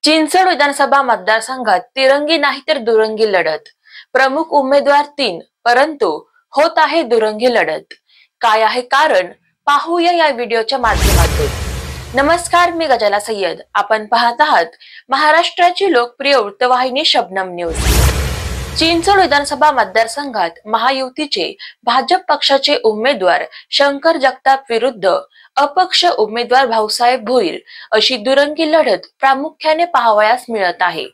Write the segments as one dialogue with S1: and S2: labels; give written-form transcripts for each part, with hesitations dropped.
S1: चिंचवड विधानसभा मतदारसंघात तिरंगी नाही तर दुरंगी लढत। प्रमुख उमेदवार 3, परंतु होत आहे दुरंगी लढत। काय आहे कारण, पाहूया या व्हिडिओच्या माध्यमातून। नमस्कार, मी गजाला सय्यद। आपण पाहत आहात महाराष्ट्राची लोकप्रिय वृत्तवाहिनी शबनम न्यूज। चिंचवड विधानसभा मतदारसंघात महायुतीचे भाजप पक्षाचे उमेदवार शंकर जगताप विरुद्ध अपक्ष उमेदवार भाऊसाहेब भोईर अशी दुरंगी लढत प्रामुख्याने पाहावयास मिळत आहे।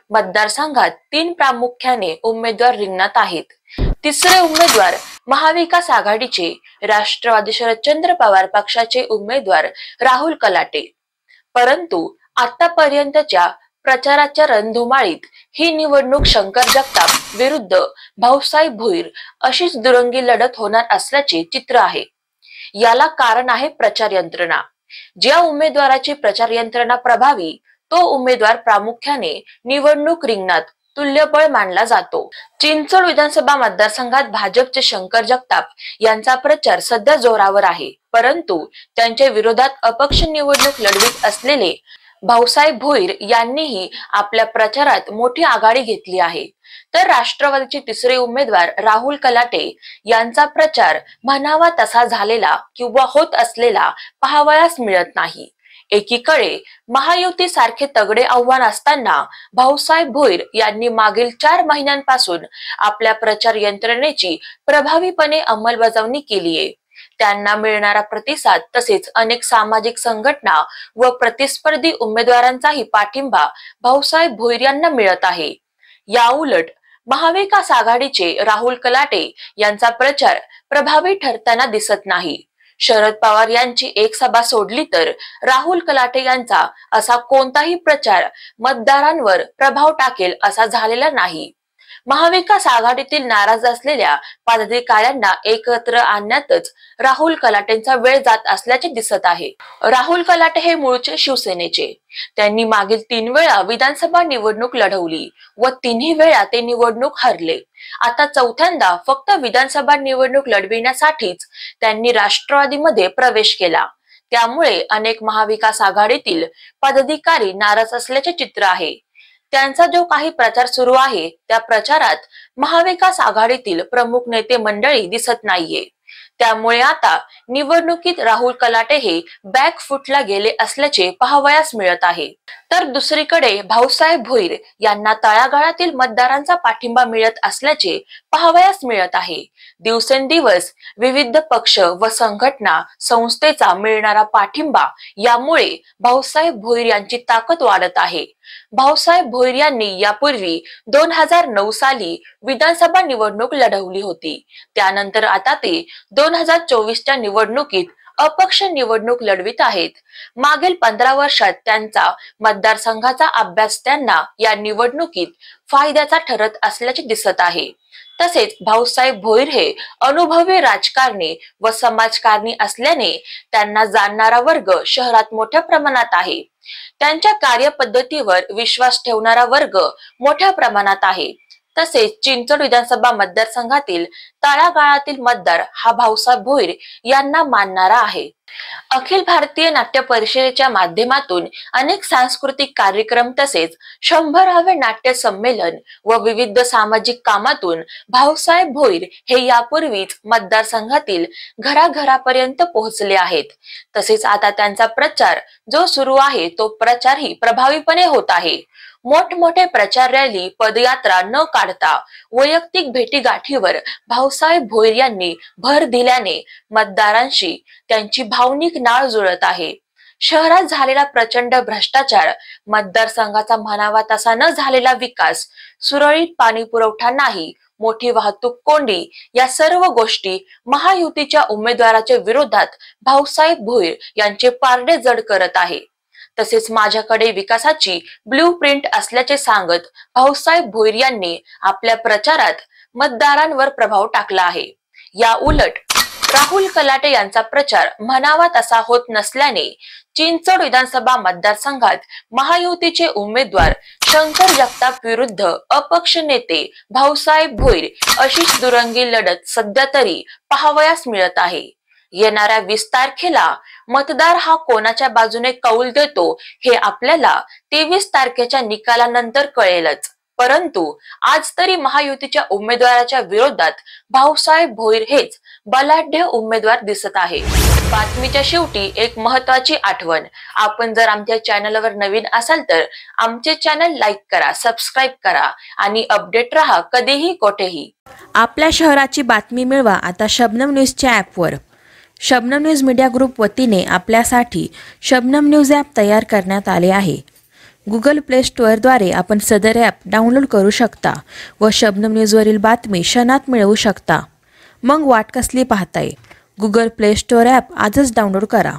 S1: मतदारसंघात 3 प्रामुख्याने उमेदवार रिंगणात आहेत। तिसरे उमेदवार महाविकास आघाडीचे राष्ट्रवादी शरदचंद्र पवार पक्षाचे उमेदवार राहुल कलाटे। परंतु आतापर्यंतच्या प्रचाराच्या रणधुमाळीत ही निवडणूक शंकर जगताप विरुद्ध भाऊसाहेब भोईर अशीच दुरंगी लढत होणार असल्याचे चित्र आहे। याला कारण आहे प्रचार यंत्रणा। ज्या उमेदवाराची प्रचार यंत्रणा प्रभावी तो उमेदवार प्रामुख्याने निवडणूक रिंगणात तुल्यबळ मानला जातो। चिंचवड विधानसभा मतदारसंघात भाजपचे शंकर जगताप यांचा प्रचार सध्या जोरावर आहे, परंतु त्यांच्या विरोधात अपक्ष निवडणूक लढवित असलेले भाऊसाहेब भोईर यांनीही आपल्या प्रचारात मोठी आघाडी घेतली आहे। तर राष्ट्रवादीचे तिसरे उमेदवार राहुल कलाटे यांचा प्रचार म्हणावा तसा झालेला किंवा होत असलेला पाहावयास मिळत नाही। एकीकडे महायुती सारखे तगडे आव्हान असताना भाऊसाहेब भोईर यांनी मागील 4 महिन्यांपासून आपल्या प्रचार यंत्रणेची प्रभावीपणे अंमलबजावणी केली आहे। त्यांना मिळणारा प्रतिसाद तसेच अनेक सामाजिक संघटना व प्रतिस्पर्धी उमेदवारांचाही पाठिंबा भाऊसाहेब भोईर यांना मिळत आहे। या उलट महाविकास आघाडीचे राहुल कलाटे यांचा प्रचार प्रभावी ठरताना दिसत नाही। शरद पवार यांची एक सभा सोडली तर राहुल कलाटे यांचा असा कोणताही प्रचार मतदारांवर प्रभाव टाकेल असा झालेला नाही। महाविकास आघाडीतील नाराज असलेल्या पदाधिकाऱ्यांना एकत्र आणण्यातच राहुल कलाटेंचा वेळ जात असल्याचे दिसत आहे। राहुल कलाटे हे मूळचे शिवसेनेचे। त्यांनी मागील 3 वेळा विधानसभा निवडणूक लढवली व तिन्ही वेळा ते निवडणूक हरले। आता चौथ्यांदा फक्त विधानसभा निवडणूक लढविण्यासाठीच त्यांनी राष्ट्रवादीमध्ये प्रवेश केला। त्यामुळे अनेक महाविकास आघाडीतील पदाधिकारी नाराज असल्याचे चित्र आहे। त्यांचा जो काही प्रचार सुरू आहे त्या प्रचारात महाविकास आघाडीतील प्रमुख नेते मंडळी दिसत नाहीये। त्यामुळे आता निवडणुकीत राहुल कलाटे हे बॅकफुटला गेले असल्याचे पाहावयास मिळत आहे। तर दुसरीकडे भाऊसाहेब भोईर यांना तळागाळातील मतदारांचा पाठिंबा मिळत असल्याचे पाहावयास मिळत आहे। दिवसेंदिवस विविध पक्ष व संघटना संस्थेचा मिळणारा पाठिंबा यामुळे भाऊसाहेब भोईर यांची ताकद वाढत आहे। भाऊसाहेब भोईर यांनी यापूर्वी 2009 साली विधानसभा निवडणूक लढवली होती। त्यानंतर आता ते 2024च्या निवडणुकीत अपक्ष निवडणूक लढवित आहेत। मागील 15 वर्षात त्यांचा मतदारसंघाचा अभ्यास त्यांना या निवडणुकीत फायद्याचा ठरत असल्याचे दिसत आहे। तसेच भाऊसाहेब भोईर हे अनुभवी राजकारणी व समाजकारणी असल्याने त्यांना जाणणारा वर्ग शहरात मोठ्या प्रमाणात आहे। त्यांच्या कार्यपद्धतीवर विश्वास ठेवणारा वर्ग मोठ्या प्रमाणात आहे। तसेच चिंचवड विधानसभा मतदारसंघातील तळागाळातील मतदार हा भाऊसाहेब भोईर यांना मानणारा आहे। अखिल भारतीय नाट्य परिषदेच्या माध्यमातून अनेक सांस्कृतिक कार्यक्रम तसेच 100वे नाट्य संमेलन व विविध सामाजिक कामातून भाऊसाहेब भोईर हे यापूर्वीच मतदारसंघातील घराघरापर्यंत पोहोचले आहेत। तसेच आता त्यांचा प्रचार जो सुरू आहे तो प्रचारही प्रभावीपणे होत आहे। मोठमोठे प्रचार रॅली पदयात्रा न काढता वैयक्तिक भेटीगाठीवर भाऊसाहेब भोईर यांनी भर दिल्याने मतदारांशी त्यांची भावनिक नाळ जुळत आहे। शहरात झालेला प्रचंड भ्रष्टाचार, मतदारसंघाचा म्हणावा तसा न झालेला विकास, सुरळीत पाणी पुरवठा नाही, मोठी वाहतूक कोंडी या सर्व गोष्टी महायुतीच्या उमेदवाराच्या विरोधात भाऊसाहेब भोईर यांचे पारडे जड करत आहे। तसेच माझ्याकडे विकासाची ब्लूप्रिंट असल्याचे सांगत भाऊसाहेब भोईर यांनी आपल्या प्रचारात मतदारांवर प्रभाव टाकला आहे। या उलट राहुल कलाटे यांचा प्रचार म्हणावा तसा होत नसल्याने चिंचवड विधानसभा मतदारसंघात महायुतीचे उमेदवार शंकर जगताप विरुद्ध अपक्ष नेते भाऊसाहेब भोईर अशीच दुरंगी लढत सध्या तरी पाहावयास मिळत आहे। येणाऱ्या 20 तारखेला मतदार हा कोणाच्या बाजूने कौल देतो हे आपल्याला 23 तारखेच्या निकालानंतर कळेलच। परंतु आज तरी महायुतीच्या उमेदवाराच्या विरोधात भाऊसाहेब भोईर हेच बलाढ्य उमेदवार दिसत आहे। बातमीच्या शेवटी एक महत्त्वाची आठवण, आपण जर आमच्या चॅनलवर नवीन असाल तर आमचे चॅनल लाईक करा, सबस्क्राईब करा आणि अपडेट रहा कधीही कोठेही।
S2: आपल्या शहराची बातमी मिळवा आता शबनम न्यूजच्या ॲपवर। शबनम न्यूज मीडिया ग्रुप वतीने आपल्यासाठी शबनम न्यूज ॲप तयार करण्यात आले आहे। गुगल प्ले स्टोअरद्वारे आपण सदर ॲप डाउनलोड करू शकता व शबनम न्यूजवरील बातमी क्षणात मिळवू शकता। मग वाट कसली पाहताय? गुगल प्ले स्टोअर ॲप आजच डाउनलोड करा।